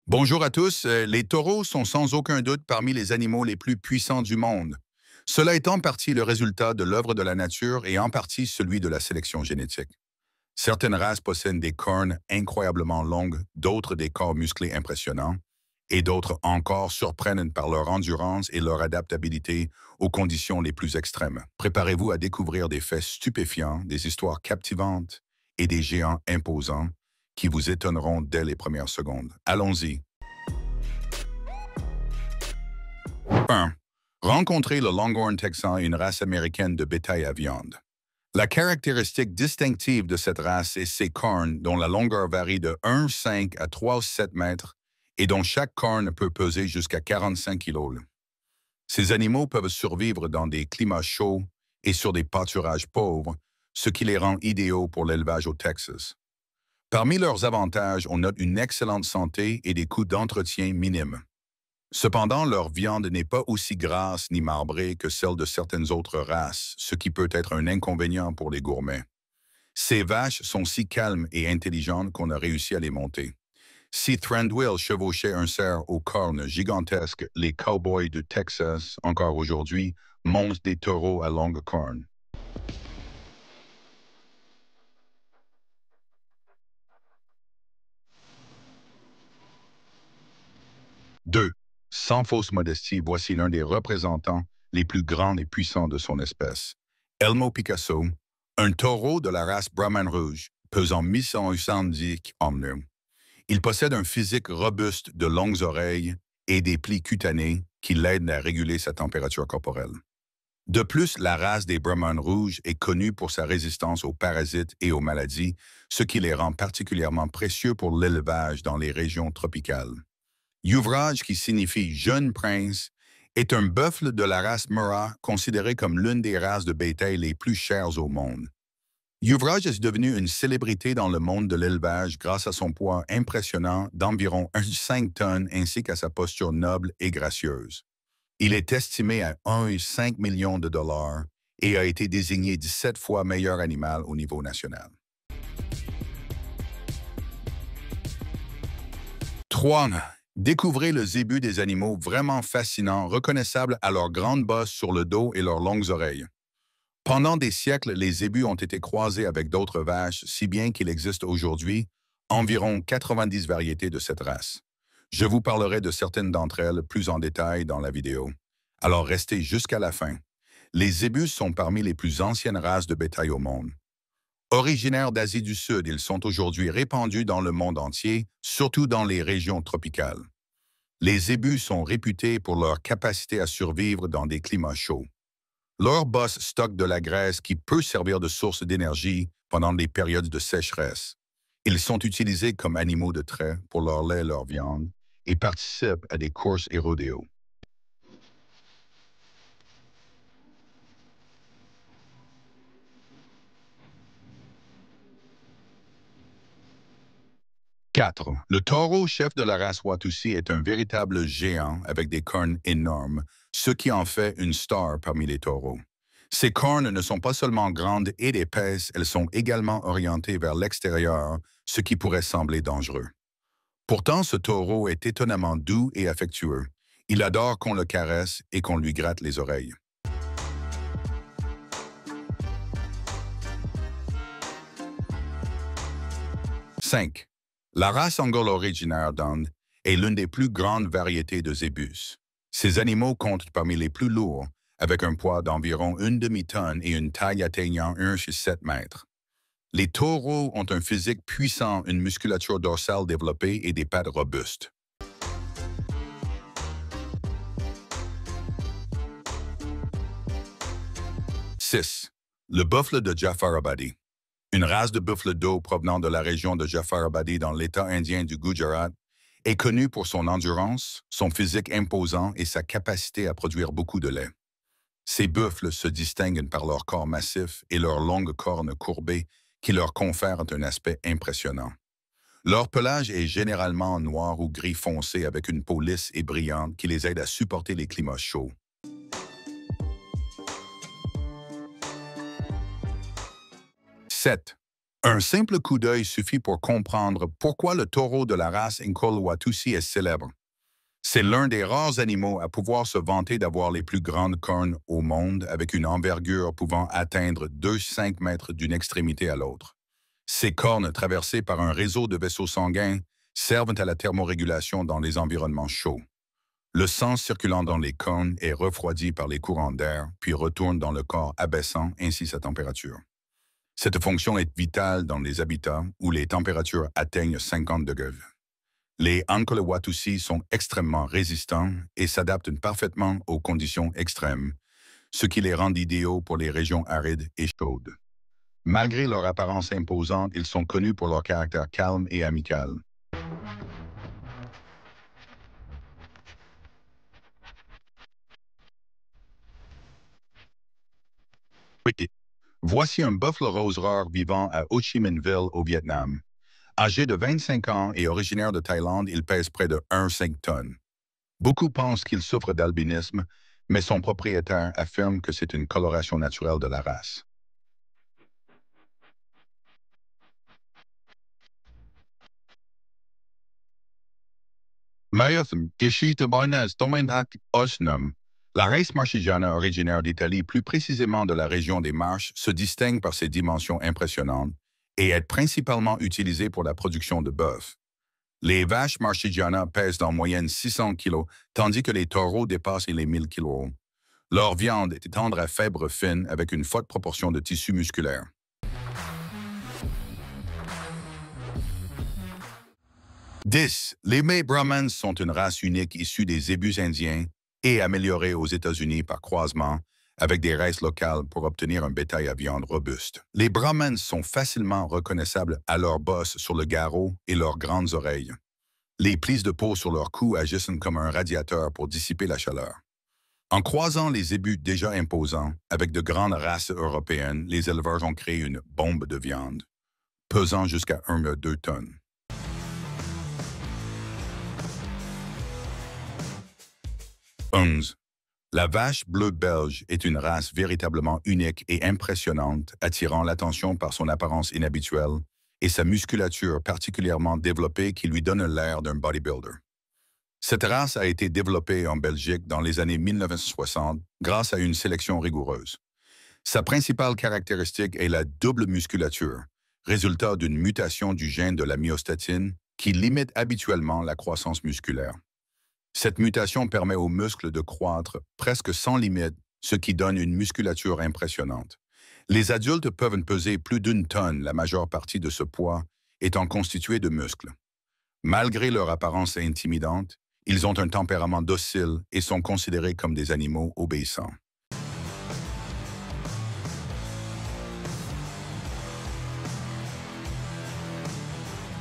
Bonjour à tous. Les taureaux sont sans aucun doute parmi les animaux les plus puissants du monde. Cela est en partie le résultat de l'œuvre de la nature et en partie celui de la sélection génétique. Certaines races possèdent des cornes incroyablement longues, d'autres des corps musclés impressionnants, et d'autres encore surprennent par leur endurance et leur adaptabilité aux conditions les plus extrêmes. Préparez-vous à découvrir des faits stupéfiants, des histoires captivantes et des géants imposants qui vous étonneront dès les premières secondes. Allons-y. 1. Rencontrer le Longhorn texan, une race américaine de bétail à viande. La caractéristique distinctive de cette race est ses cornes dont la longueur varie de 1,5 à 3,7 mètres et dont chaque corne peut peser jusqu'à 45 kg. Ces animaux peuvent survivre dans des climats chauds et sur des pâturages pauvres, ce qui les rend idéaux pour l'élevage au Texas. Parmi leurs avantages, on note une excellente santé et des coûts d'entretien minimes. Cependant, leur viande n'est pas aussi grasse ni marbrée que celle de certaines autres races, ce qui peut être un inconvénient pour les gourmets. Ces vaches sont si calmes et intelligentes qu'on a réussi à les monter. Si Thranduil chevauchait un cerf aux cornes gigantesques, les cowboys du Texas, encore aujourd'hui, montent des taureaux à longues cornes. 2. Sans fausse modestie, voici l'un des représentants les plus grands et puissants de son espèce. Elmo Picasso, un taureau de la race Brahman rouge, pesant 1170 kg. Il possède un physique robuste de longues oreilles et des plis cutanés qui l'aident à réguler sa température corporelle. De plus, la race des Brahman rouges est connue pour sa résistance aux parasites et aux maladies, ce qui les rend particulièrement précieux pour l'élevage dans les régions tropicales. Yuvraj, qui signifie jeune prince, est un buffle de la race Murrah, considéré comme l'une des races de bétail les plus chères au monde. Yuvraj est devenu une célébrité dans le monde de l'élevage grâce à son poids impressionnant d'environ 5 tonnes ainsi qu'à sa posture noble et gracieuse. Il est estimé à 1,5 million de dollars et a été désigné 17 fois meilleur animal au niveau national. 3. Découvrez le zébu, des animaux vraiment fascinants, reconnaissables à leurs grandes bosses sur le dos et leurs longues oreilles. Pendant des siècles, les zébus ont été croisés avec d'autres vaches, si bien qu'il existe aujourd'hui environ 90 variétés de cette race. Je vous parlerai de certaines d'entre elles plus en détail dans la vidéo. Alors restez jusqu'à la fin. Les zébus sont parmi les plus anciennes races de bétail au monde. Originaires d'Asie du Sud, ils sont aujourd'hui répandus dans le monde entier, surtout dans les régions tropicales. Les zébus sont réputés pour leur capacité à survivre dans des climats chauds. Leur bosse stocke de la graisse qui peut servir de source d'énergie pendant les périodes de sécheresse. Ils sont utilisés comme animaux de trait pour leur lait et leur viande et participent à des courses et rodéos. 4. Le taureau, chef de la race Watusi, est un véritable géant avec des cornes énormes, ce qui en fait une star parmi les taureaux. Ces cornes ne sont pas seulement grandes et épaisses, elles sont également orientées vers l'extérieur, ce qui pourrait sembler dangereux. Pourtant, ce taureau est étonnamment doux et affectueux. Il adore qu'on le caresse et qu'on lui gratte les oreilles. 5. La race Anglo originaire d'Inde est l'une des plus grandes variétés de zébus. Ces animaux comptent parmi les plus lourds, avec un poids d'environ une demi-tonne et une taille atteignant 1,7 mètres. Les taureaux ont un physique puissant, une musculature dorsale développée et des pattes robustes. 6. Le buffle de Jafarabadi. Une race de buffle d'eau provenant de la région de Jafarabadi dans l'État indien du Gujarat est connue pour son endurance, son physique imposant et sa capacité à produire beaucoup de lait. Ces buffles se distinguent par leur corps massif et leurs longues cornes courbées qui leur confèrent un aspect impressionnant. Leur pelage est généralement noir ou gris foncé avec une peau lisse et brillante qui les aide à supporter les climats chauds. 7. Un simple coup d'œil suffit pour comprendre pourquoi le taureau de la race Nkolo Watusi est célèbre. C'est l'un des rares animaux à pouvoir se vanter d'avoir les plus grandes cornes au monde avec une envergure pouvant atteindre 2,5 mètres d'une extrémité à l'autre. Ces cornes, traversées par un réseau de vaisseaux sanguins, servent à la thermorégulation dans les environnements chauds. Le sang circulant dans les cornes est refroidi par les courants d'air, puis retourne dans le corps abaissant ainsi sa température. Cette fonction est vitale dans les habitats où les températures atteignent 50 degrés. Les Nkolo Watusi sont extrêmement résistants et s'adaptent parfaitement aux conditions extrêmes, ce qui les rend idéaux pour les régions arides et chaudes. Malgré leur apparence imposante, ils sont connus pour leur caractère calme et amical. Oui. Voici un buffalo rose rare vivant à Ho Chi Minh Ville au Vietnam. Âgé de 25 ans et originaire de Thaïlande, il pèse près de 1,5 tonnes. Beaucoup pensent qu'il souffre d'albinisme, mais son propriétaire affirme que c'est une coloration naturelle de la race. Mayotham, Kishita Boynes, Tomenak, Osnum. La race marchigiana originaire d'Italie, plus précisément de la région des Marches, se distingue par ses dimensions impressionnantes et est principalement utilisée pour la production de bœuf. Les vaches marchigiana pèsent en moyenne 600 kg, tandis que les taureaux dépassent les 1000 kg. Leur viande est tendre à fibres fines avec une forte proportion de tissu musculaire. 10. Les May Brahmans sont une race unique issue des zébus indiens et améliorée aux États-Unis par croisement avec des races locales pour obtenir un bétail à viande robuste. Les Brahmans sont facilement reconnaissables à leurs bosses sur le garrot et leurs grandes oreilles. Les plis de peau sur leur cou agissent comme un radiateur pour dissiper la chaleur. En croisant les zébus déjà imposants avec de grandes races européennes, les éleveurs ont créé une bombe de viande, pesant jusqu'à 1 à 2 tonnes. 11. La vache bleue belge est une race véritablement unique et impressionnante, attirant l'attention par son apparence inhabituelle et sa musculature particulièrement développée qui lui donne l'air d'un bodybuilder. Cette race a été développée en Belgique dans les années 1960 grâce à une sélection rigoureuse. Sa principale caractéristique est la double musculature, résultat d'une mutation du gène de la myostatine qui limite habituellement la croissance musculaire. Cette mutation permet aux muscles de croître presque sans limite, ce qui donne une musculature impressionnante. Les adultes peuvent peser plus d'1 tonne, la majeure partie de ce poids étant constituée de muscles. Malgré leur apparence intimidante, ils ont un tempérament docile et sont considérés comme des animaux obéissants.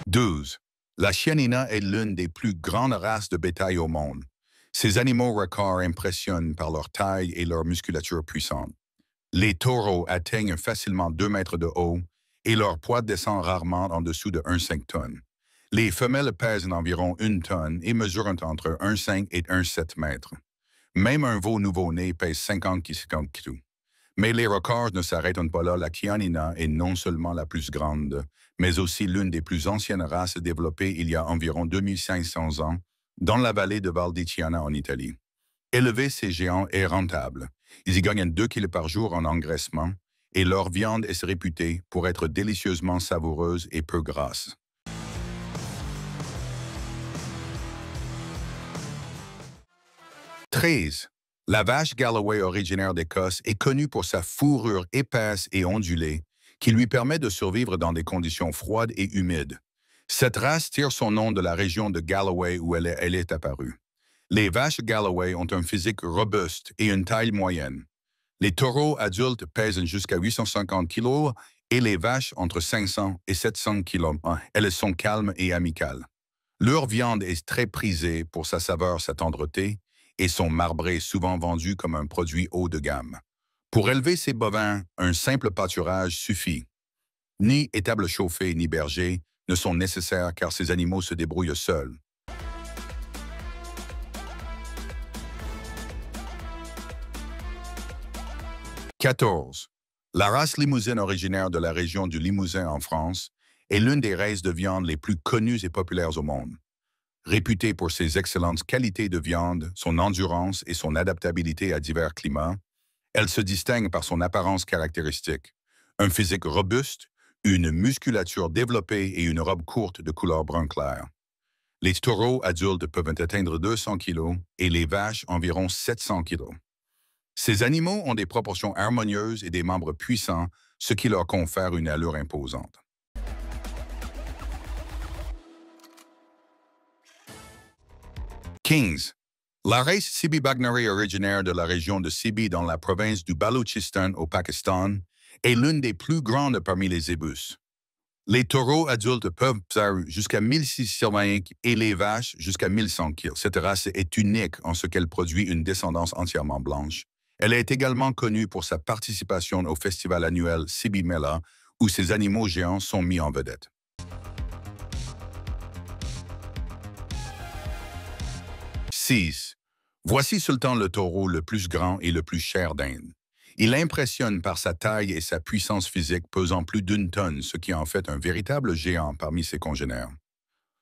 « 12. La chianina est l'une des plus grandes races de bétail au monde. Ces animaux records impressionnent par leur taille et leur musculature puissante. Les taureaux atteignent facilement 2 mètres de haut et leur poids descend rarement en dessous de 1,5 tonnes. Les femelles pèsent environ 1 tonne et mesurent entre 1,5 et 1,7 mètres. Même un veau nouveau-né pèse 50 kg. Mais les records ne s'arrêtent pas là. La chianina est non seulement la plus grande, mais aussi l'une des plus anciennes races développées il y a environ 2500 ans dans la vallée de Val di Chiana en Italie. Élever ces géants est rentable. Ils y gagnent 2 kg par jour en engraissement et leur viande est réputée pour être délicieusement savoureuse et peu grasse. 13. La vache Galloway originaire d'Écosse est connue pour sa fourrure épaisse et ondulée qui lui permet de survivre dans des conditions froides et humides. Cette race tire son nom de la région de Galloway où elle est apparue. Les vaches Galloway ont un physique robuste et une taille moyenne. Les taureaux adultes pèsent jusqu'à 850 kg et les vaches entre 500 et 700 kg. Elles sont calmes et amicales. Leur viande est très prisée pour sa saveur, sa tendreté, et sont marbrés souvent vendus comme un produit haut de gamme. Pour élever ces bovins, un simple pâturage suffit. Ni étable chauffée ni berger ne sont nécessaires car ces animaux se débrouillent seuls. « 14. La race limousine originaire de la région du Limousin en France est l'une des races de viande les plus connues et populaires au monde. Réputée pour ses excellentes qualités de viande, son endurance et son adaptabilité à divers climats, elle se distingue par son apparence caractéristique, un physique robuste, une musculature développée et une robe courte de couleur brun clair. Les taureaux adultes peuvent atteindre 200 kg et les vaches environ 700 kg. Ces animaux ont des proportions harmonieuses et des membres puissants, ce qui leur confère une allure imposante. Kings. La race Sibi Bagnari originaire de la région de Sibi dans la province du Baloutchistan au Pakistan est l'une des plus grandes parmi les zébus. Les taureaux adultes peuvent peser jusqu'à 1605 et les vaches jusqu'à 1100 kg. Cette race est unique en ce qu'elle produit une descendance entièrement blanche. Elle est également connue pour sa participation au festival annuel Sibi Mela, où ces animaux géants sont mis en vedette. 6. Voici Sultan le taureau le plus grand et le plus cher d'Inde. Il impressionne par sa taille et sa puissance physique pesant plus d'une tonne, ce qui en fait un véritable géant parmi ses congénères.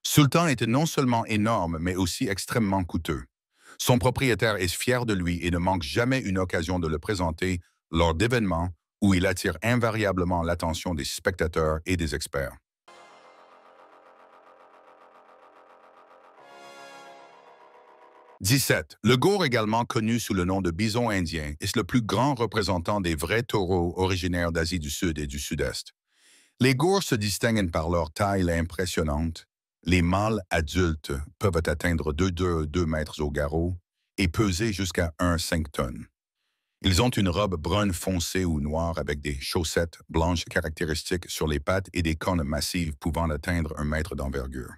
Sultan était non seulement énorme, mais aussi extrêmement coûteux. Son propriétaire est fier de lui et ne manque jamais une occasion de le présenter lors d'événements où il attire invariablement l'attention des spectateurs et des experts. 17. Le gaur, également connu sous le nom de bison indien, est le plus grand représentant des vrais taureaux originaires d'Asie du Sud et du Sud-Est. Les gaurs se distinguent par leur taille impressionnante. Les mâles adultes peuvent atteindre 2 mètres au garrot et peser jusqu'à 1,5 tonnes. Ils ont une robe brune foncée ou noire avec des chaussettes blanches caractéristiques sur les pattes et des cornes massives pouvant atteindre 1 mètre d'envergure.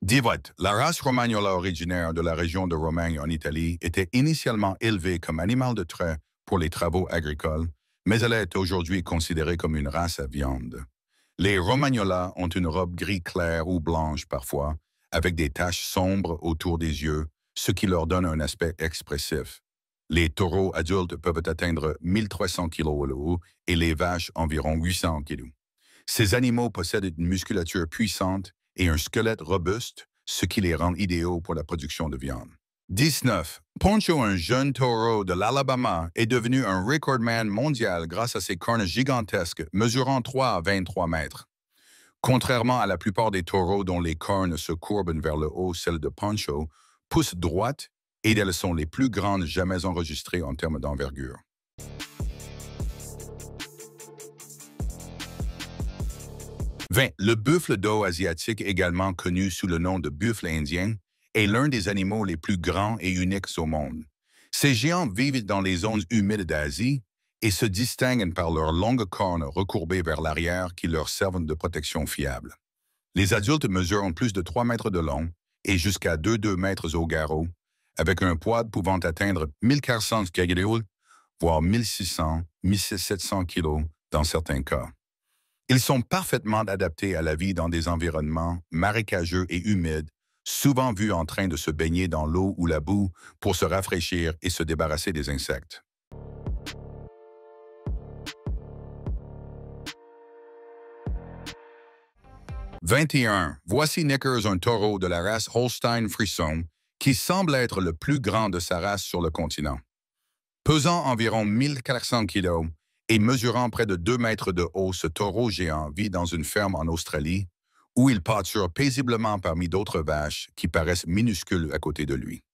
Divot, la race romagnola originaire de la région de Romagne en Italie, était initialement élevée comme animal de trait pour les travaux agricoles, mais elle est aujourd'hui considérée comme une race à viande. Les romagnolas ont une robe gris clair ou blanche parfois, avec des taches sombres autour des yeux, ce qui leur donne un aspect expressif. Les taureaux adultes peuvent atteindre 1300 kg au lot et les vaches environ 800 kg. Ces animaux possèdent une musculature puissante et un squelette robuste, ce qui les rend idéaux pour la production de viande. 19. Poncho, un jeune taureau de l'Alabama, est devenu un recordman mondial grâce à ses cornes gigantesques, mesurant 3 à 23 mètres. Contrairement à la plupart des taureaux dont les cornes se courbent vers le haut, celles de Poncho poussent droites et elles sont les plus grandes jamais enregistrées en termes d'envergure. 20. Le buffle d'eau asiatique, également connu sous le nom de buffle indien, est l'un des animaux les plus grands et uniques au monde. Ces géants vivent dans les zones humides d'Asie et se distinguent par leurs longues cornes recourbées vers l'arrière qui leur servent de protection fiable. Les adultes mesurent plus de 3 mètres de long et jusqu'à 2 mètres au garrot, avec un poids pouvant atteindre 1400 kg, voire 1600-1700 kg dans certains cas. Ils sont parfaitement adaptés à la vie dans des environnements marécageux et humides, souvent vus en train de se baigner dans l'eau ou la boue pour se rafraîchir et se débarrasser des insectes. « 21. Voici Knickers, un taureau de la race Holstein-Frisson, qui semble être le plus grand de sa race sur le continent. Pesant environ 1400 kg et mesurant près de 2 mètres de haut, ce taureau géant vit dans une ferme en Australie où il pâture paisiblement parmi d'autres vaches qui paraissent minuscules à côté de lui. «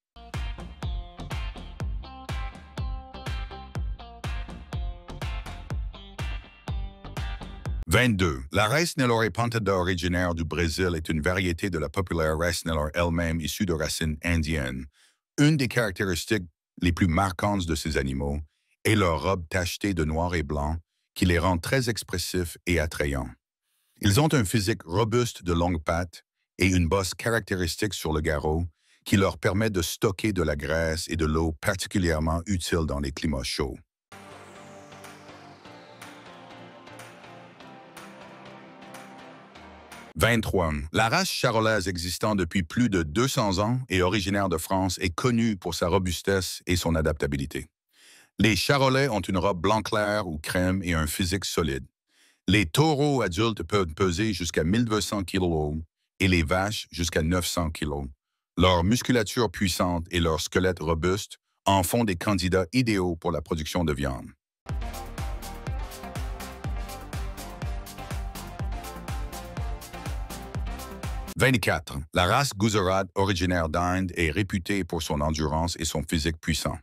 22. La race Nelore Pontada originaire du Brésil est une variété de la populaire race Nelore elle-même issue de racines indiennes. Une des caractéristiques les plus marquantes de ces animaux est leur robe tachetée de noir et blanc qui les rend très expressifs et attrayants. Ils ont un physique robuste de longues pattes et une bosse caractéristique sur le garrot qui leur permet de stocker de la graisse et de l'eau particulièrement utiles dans les climats chauds. 23. La race charolaise existant depuis plus de 200 ans et originaire de France est connue pour sa robustesse et son adaptabilité. Les charolais ont une robe blanc clair ou crème et un physique solide. Les taureaux adultes peuvent peser jusqu'à 1200 kg et les vaches jusqu'à 900 kg. Leur musculature puissante et leur squelette robuste en font des candidats idéaux pour la production de viande. 24. La race Guzarat, originaire d'Inde, est réputée pour son endurance et son physique puissant.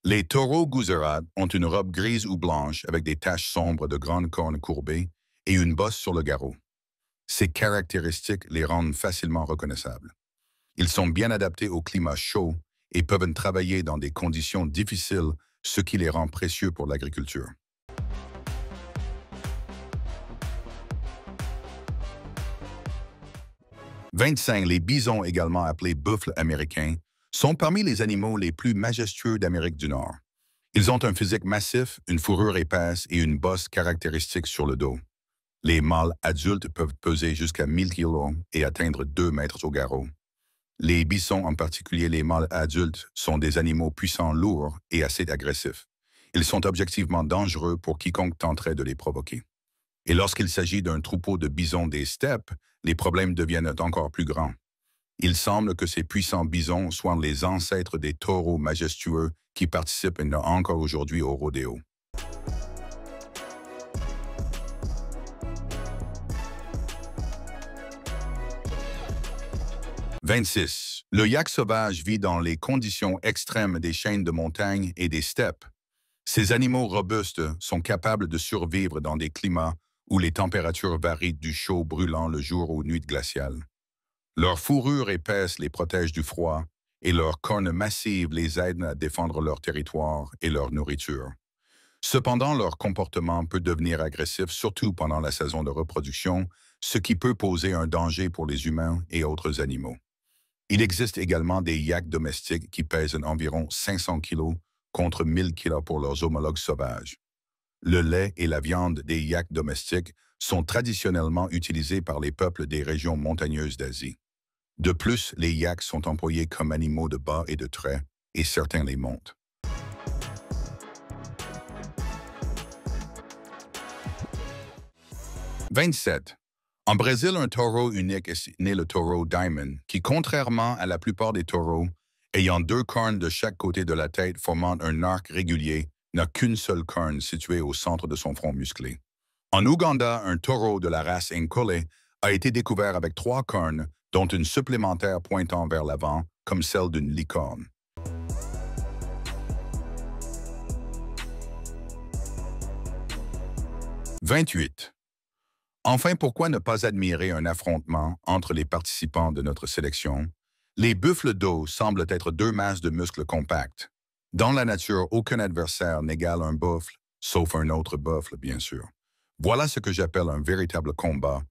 Les taureaux Guzarat ont une robe grise ou blanche avec des taches sombres de grandes cornes courbées et une bosse sur le garrot. Ces caractéristiques les rendent facilement reconnaissables. Ils sont bien adaptés au climat chaud et peuvent travailler dans des conditions difficiles, ce qui les rend précieux pour l'agriculture. 25. Les bisons, également appelés buffles américains, sont parmi les animaux les plus majestueux d'Amérique du Nord. Ils ont un physique massif, une fourrure épaisse et une bosse caractéristique sur le dos. Les mâles adultes peuvent peser jusqu'à 1000 kg et atteindre 2 mètres au garrot. Les bisons, en particulier les mâles adultes, sont des animaux puissants, lourds et assez agressifs. Ils sont objectivement dangereux pour quiconque tenterait de les provoquer. Et lorsqu'il s'agit d'un troupeau de bisons des steppes, les problèmes deviennent encore plus grands. Il semble que ces puissants bisons soient les ancêtres des taureaux majestueux qui participent encore aujourd'hui au rodéo. 26. Le yak sauvage vit dans les conditions extrêmes des chaînes de montagne et des steppes. Ces animaux robustes sont capables de survivre dans des climats où les températures varient du chaud brûlant le jour aux nuits glaciales. Leur fourrure épaisse les protège du froid et leurs cornes massives les aident à défendre leur territoire et leur nourriture. Cependant, leur comportement peut devenir agressif, surtout pendant la saison de reproduction, ce qui peut poser un danger pour les humains et autres animaux. Il existe également des yaks domestiques qui pèsent environ 500 kg contre 1000 kg pour leurs homologues sauvages. Le lait et la viande des yaks domestiques sont traditionnellement utilisés par les peuples des régions montagneuses d'Asie. De plus, les yaks sont employés comme animaux de bas et de trait, et certains les montent. « 27. En Brésil, un taureau unique est né le taureau Diamond, qui, contrairement à la plupart des taureaux, ayant 2 cornes de chaque côté de la tête formant un arc régulier, n'a qu'une seule corne située au centre de son front musclé. En Ouganda, un taureau de la race Nkole a été découvert avec 3 cornes, dont une supplémentaire pointant vers l'avant, comme celle d'une licorne. 28. Enfin, pourquoi ne pas admirer un affrontement entre les participants de notre sélection? Les buffles d'eau semblent être 2 masses de muscles compacts. Dans la nature, aucun adversaire n'égale un buffle, sauf un autre buffle, bien sûr. Voilà ce que j'appelle un véritable combat